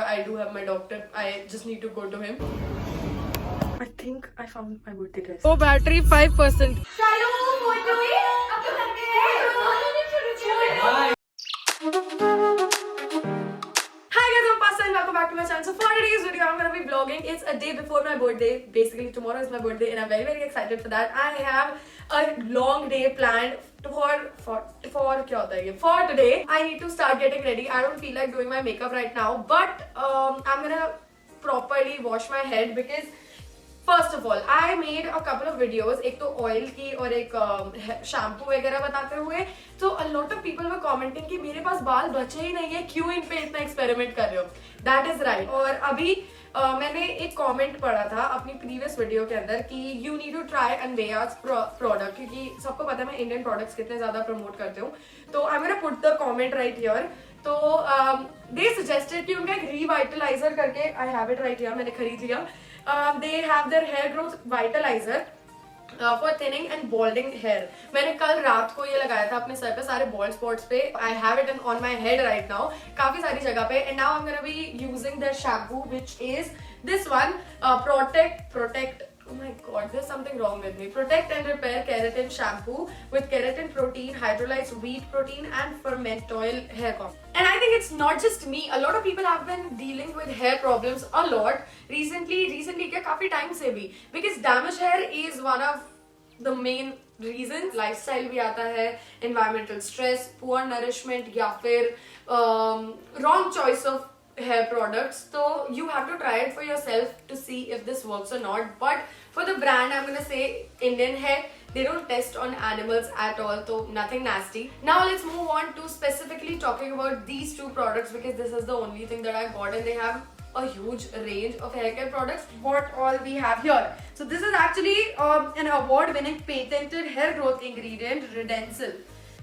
I do have my doctor. I just need to go to him. I think I found my birthday dress. Oh, battery 5%. Welcome back to my channel. So for today's video, I'm gonna be vlogging. It's a day before my birthday. Basically, tomorrow is my birthday, and I'm very excited for that. I have a long day planned for today. I need to start getting ready. I don't feel like doing my makeup right now, but I'm gonna properly wash my head because first of all, I made a couple of videos, एक तो oil की और एक shampoo वगैरह बताते हुए. तो a lot of people were commenting कि मेरे पास बाल बचे ही नहीं है, क्यों इन पे इतना experiment कर रहे हो? That is right. और अभी मैंने एक comment पढ़ा था अपनी previous video के अंदर कि you need to try Anveya's product, क्योंकि सबको पता है मैं Indian products कितने ज़्यादा promote करती हूँ. तो I'm gonna put the comment right here. तो they suggested कि उनका एक revitalizer करके, I have it right here, मैंने खरीद लिया. They have their hair growth vitalizer for thinning and balding hair. मैंने कल रात को ये लगाया था अपने सर पे सारे bald spots पे. I have it on my head right now. काफी सारी जगह पे. And now I'm gonna be using their shampoo, which is this one. Protect. Oh my god, there's something wrong with me. Protect and Repair Keratin Shampoo with keratin protein, hydrolyzed wheat protein and fermentoil hair comb. And I think it's not just me. A lot of people have been dealing with hair problems a lot recently क्या काफी time से भी, because damaged hair is one of the main reasons. Lifestyle भी आता है, environmental stress, poor nourishment या फिर wrong choice of hair products. So you have to try it for yourself to see if this works or not. But for the brand, I'm gonna say Indian hair. They don't test on animals at all, so nothing nasty. Now let's move on to specifically talking about these two products, because this is the only thing that I got, and they have a huge range of hair care products. What all we have here. So this is actually an award-winning patented hair growth ingredient, Redensil.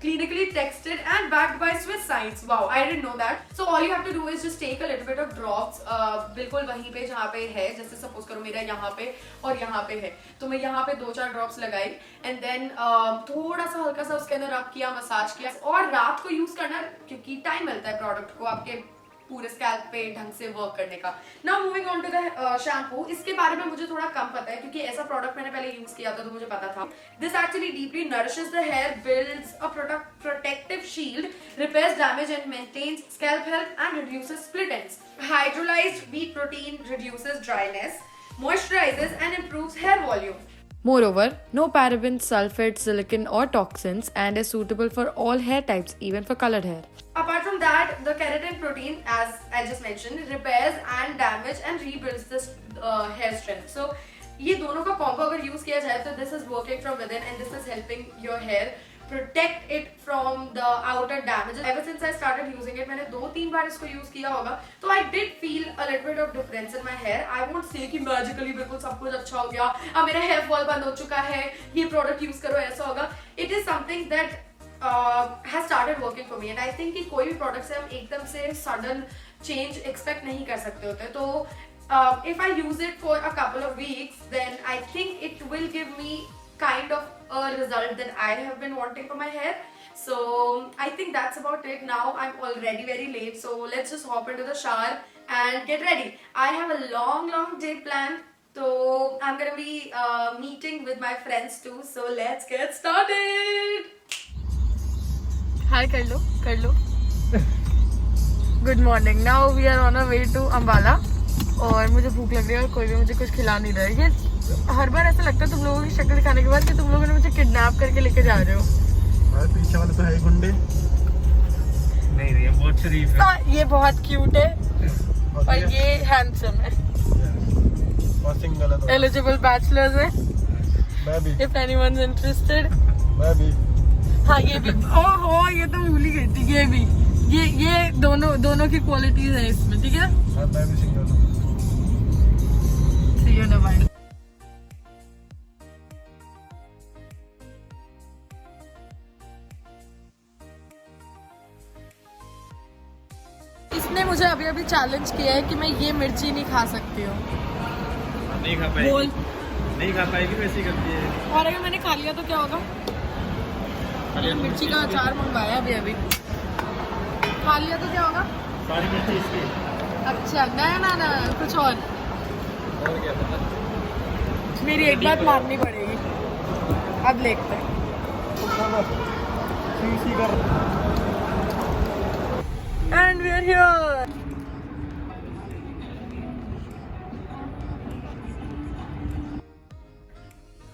Clinically tested and backed by Swiss science. Wow, I didn't know that. So all you have to do is just take a little bit of drops. बिल्कुल वहीं पे जहाँ पे है, जैसे suppose करो मेरा यहाँ पे और यहाँ पे है, तो मैं यहाँ पे 2-4 ड्रॉप्स लगाई and then थोड़ा सा हल्का सा उसके अंदर रब किया, मसाज किया, और रात को यूज करना क्योंकि टाइम मिलता है प्रोडक्ट को आपके पूरे स्कैल्प पे ढंग से वर्क करने का. Now moving on to the shampoo. इसके बारे में मुझे थोड़ा कम पता है क्योंकि ऐसा प्रोडक्ट मैंने पहले यूज किया था तो मुझे पता था. This actually deeply nourishes the hair, builds a protective shield, repairs damage and maintains scalp health and reduces split ends. Hydrolyzed wheat protein reduces dryness, moisturizes and improves hair volume. Moreover, no parabens, sulfates, silicon or toxins, and is suitable for all hair types, even for colored hair. Apart from that, the keratin protein, as I just mentioned, repairs and damage and rebuilds this hair strength. So, ये दोनों का combo अगर use किया जाए तो this is working from within and this is helping your hair protect it from the outer damage. Ever since I started using it, मैंने 2-3 बार इसको use किया होगा, तो I did feel a little bit of difference in my hair. I won't say कि magically बिल्कुल सब कुछ अच्छा हो गया, अब मेरा hair fall बंद हो चुका है, ये product use करो ऐसा होगा. It is something that has started working for me, and I think कि कोई भी product से हम एकदम से sudden change expect नहीं कर सकते होते. तो if I use it for a couple of weeks, then I think it will give me kind of a result that I have been wanting for my hair. So I think that's about it. Now I'm already very late, so let's just hop into the shower and get ready. I have a long day planned, so I'm gonna be meeting with my friends too. So let's get started. Hi, कर लो. Good morning. Now we are on our way to Ambala. और मुझे भूख लग रही है और कोई भी मुझे कुछ खिला नहीं रहा है. ये हर बार ऐसा लगता है तुम लोगों की शक्ल दिखाने के बाद कि तुम लोगों ने मुझे किडनैप करके लेके जा रहे हो. पीछे वाले तो है गुंडे. नहीं ये बहुत शरीफ है. ये बहुत क्यूट है और ये हैंडसम है. और सिंगल है. एलिजिबल बैचलर्स है. मैं भी. If anyone's interested. मैं भी. हाँ ये भी. ओहो ये तो भूल ही गई थी. ये भी. ये दोनों की क्वालिटीज है इसमें. ठीक है. हाँ मैं भी सिंगल हूँ. See you in a while. इसने मुझे अभी चैलेंज किया है कि मैं ये मिर्ची नहीं खा सकती हूँ. नहीं खा पाएगी. बोल. नहीं खा पाएगी, वैसी करती है. और अगर मैंने खा लिया तो क्या होगा? मिर्ची का अचार मंगवाया अभी खा लिया तो क्या होगा? सारी मिर्ची इसकी. अच्छा ना ना ना कुछ और क्या पता। मेरी एक बात माननी पड़ेगी। अब देखते हैं। And we are here.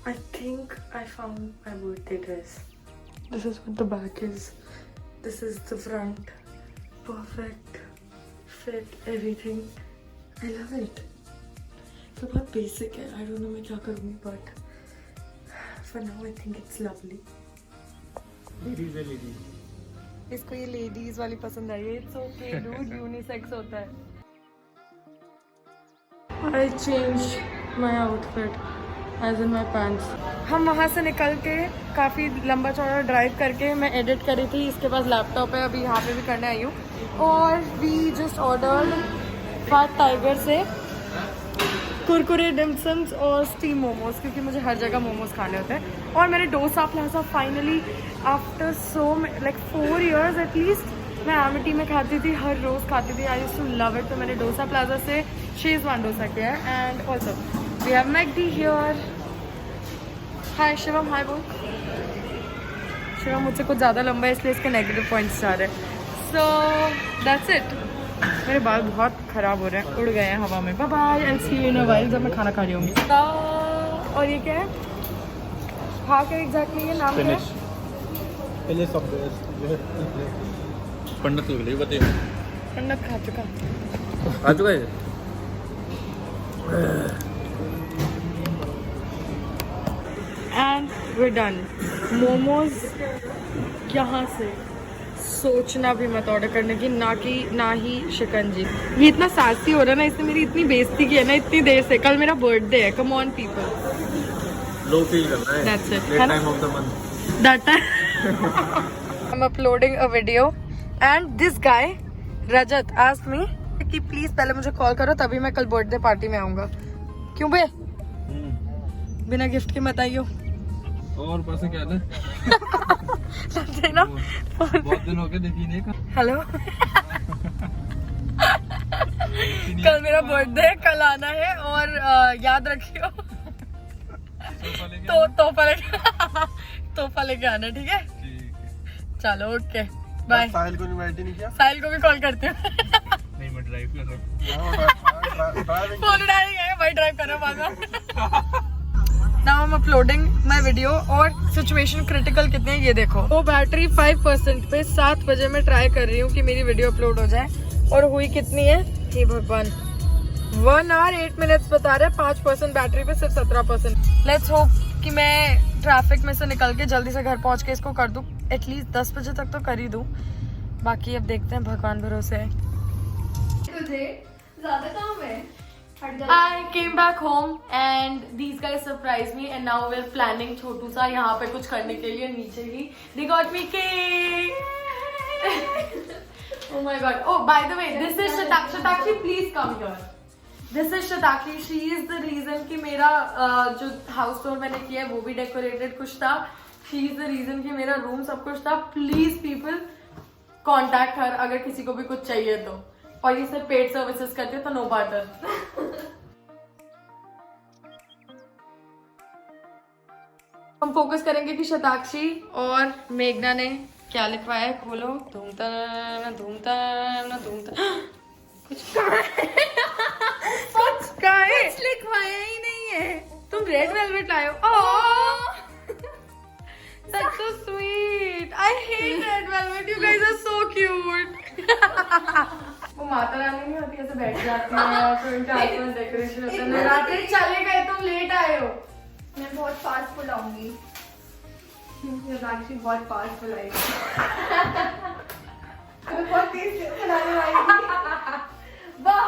I think I found my birthday dress. This is what the back is. This is the front. Perfect fit, everything. I love it. तो बहुत basic है. I don't know मैं क्या करूँगी, but for now I think it's lovely. Ladies है ladies. इसको ये ladies वाली पसंद आई है. It's okay, dude. Unisex होता है. I changed my outfit. As in my pants. हम वहाँ से निकल के काफ़ी लंबा चौड़ा ड्राइव करके मैं एडिट करी थी. इसके पास लैपटॉप है, अभी यहाँ पे भी करने आई हूँ. और वी जस्ट ऑर्डर्ड फाट टाइगर से कुरकुरे डिम्सम्स और स्टीम मोमोज, क्योंकि मुझे हर जगह मोमोज खाने होते हैं. और मैंने dosa plaza finally after so like 4 years at least मैं एमिटी में खाती थी, हर रोज़ खाती थी. I used to love it. तो मैंने डोसा प्लाजा से शेजवान डोसा किया है. And also we have McD here. Hi Shivam, hi बोल. शिवम मुझसे कुछ ज़्यादा लंबा है इसलिए इसके नेगेटिव पॉइंट्स जा रहे हैं. So that's it. मेरे बाल बहुत ख़राब हो रहे हैं, उड़ गए हैं हवा में. Bye bye, I see you in a while जब मैं खाना खा रही होंगी. और ये क्या है? हाँ क्या एग्जैक्टली ये नाम क्या है? पंडित लोग बताइए. पंडित खा चुका. आ चुका है. And we done. मोमोज यहाँ से सोचना भी मत ऑर्डर करने की, ना ही शिकंजी. ये इतना सासी हो रहा है ना, इसने मेरी इतनी बेइज्जती की है ना इतनी देर से. कल मेरा बर्थडे है. Come on people. Low feel करना है. That's it. Late time of the month. That time I'm uploading a video and this guy Rajat asked me कि प्लीज पहले मुझे कॉल करो तभी मैं कल बर्थडे पार्टी में आऊंगा. क्यों बे? बिना गिफ्ट के मत आइयो. और पैसे क्या है ना. बहुत दिन हो गए देखी नहीं का. हेलो. कल मेरा बर्थडे है, कल आना है और याद रखियो तो तोहफा लेके आना. ठीक है चलो ओके बाय. साहिल को इनवाइट नहीं किया. साहिल को भी कॉल करते हैं. नहीं मैं ड्राइव कर रहा हूँ. फोन उठाएंगे भाई, ड्राइव कर रहा हूँ. Now I am uploading my video. और सिचुएशन क्रिटिकल कितने हैं ये देखो. वो बैटरी 5% पे 7 बजे मैं ट्राई कर रही हूँ कि मेरी वीडियो अपलोड हो जाए. और हुई कितनी है हे भगवान, 1 hour 8 minutes बता रहे. 5% बैटरी पे सिर्फ 17%. लेट्स होप कि मैं ट्रैफिक में से निकल के जल्दी से घर पहुंच के इसको कर दूं. एटलीस्ट 10 बजे तक तो कर ही दूं. बाकी अब देखते हैं, भगवान भरोसे है. तुझे ज्यादा काम है. I came back home and these guys surprised me and now we're planning छोटू सा यहाँ पे कुछ करने के लिए नीचे ही. They got me cake. Oh my god. Oh by the way, this is Shatakshi, please come here. This is Shatakshi. She is the reason कि मेरा जो हाउस टूर मैंने किया है वो भी डेकोरेटेड कुछ था. She is the reason कि मेरा रूम सब कुछ था. Please people contact her अगर किसी को भी कुछ चाहिए तो. और ये सब पेड सर्विसेज करते हैं तो नो बार्टर. हम फोकस करेंगे कि शताक्षी और मेघना ने क्या लिखवाया है. खोलो. धूमता कुछ लिखवाया ही नहीं है. तुम रेड वेलवेट लाए हो. That's so sweet. I hate red velvet. You guys are so cute. वो माता रानी नहीं होती, ऐसे बैठ जाती है और फिर उनके आसपास डेकोरेशन होता है. नवरात्रि चले गए, तुम लेट आए हो. मैं बहुत फास्ट बुलाऊंगी. एक्चुअली बहुत फास्ट बुलाएगी. बहुत तेज बुलाने वाली. वाह.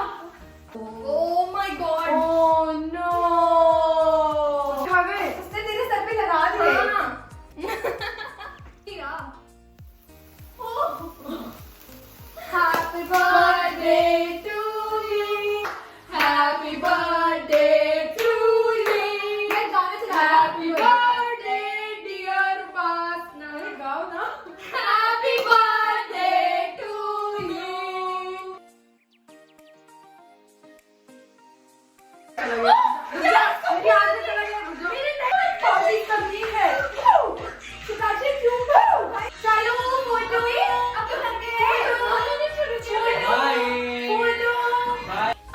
Oh my god. Oh no. खा गए. उसने तेरे सर पे लगा दिए. Happy birthday to you. Happy birthday to you. Happy birthday dear Upaasana. गाओ ना. Happy birthday to you.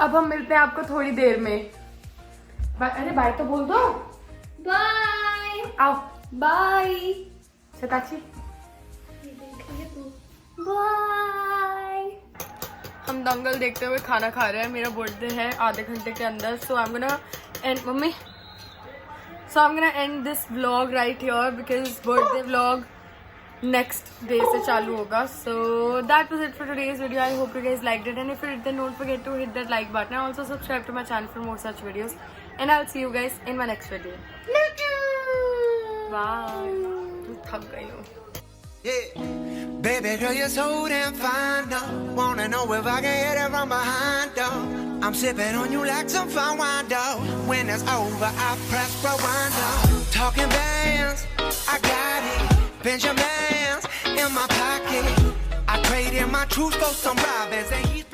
अब हम मिलते हैं आपको थोड़ी देर में। अरे बाय तो बोल दो। बाय। आओ बाय। शताक्षी बाय। हम दंगल देखते हुए खाना खा रहे हैं। मेरा बर्थडे है आधे घंटे के अंदर, so I am gonna and mummy so I am gonna and this vlog right here because birthday vlog next day से चालू होगा. So that was it for today's video. I hope you guys liked it, and if you did then don't forget to hit that like button and also subscribe to my channel for more such videos, and I'll see you guys in my next video. Bye. थक गई हूँ. Yeah, baby girl, you're so damn fine, though. Wanna know if I can hit it from behind, though. I'm sipping on you like some fine wine, though. When it's over, I press rewind, though. Talking bands, I got it. Benjamins in my pocket. I traded my truth for some robins, and he's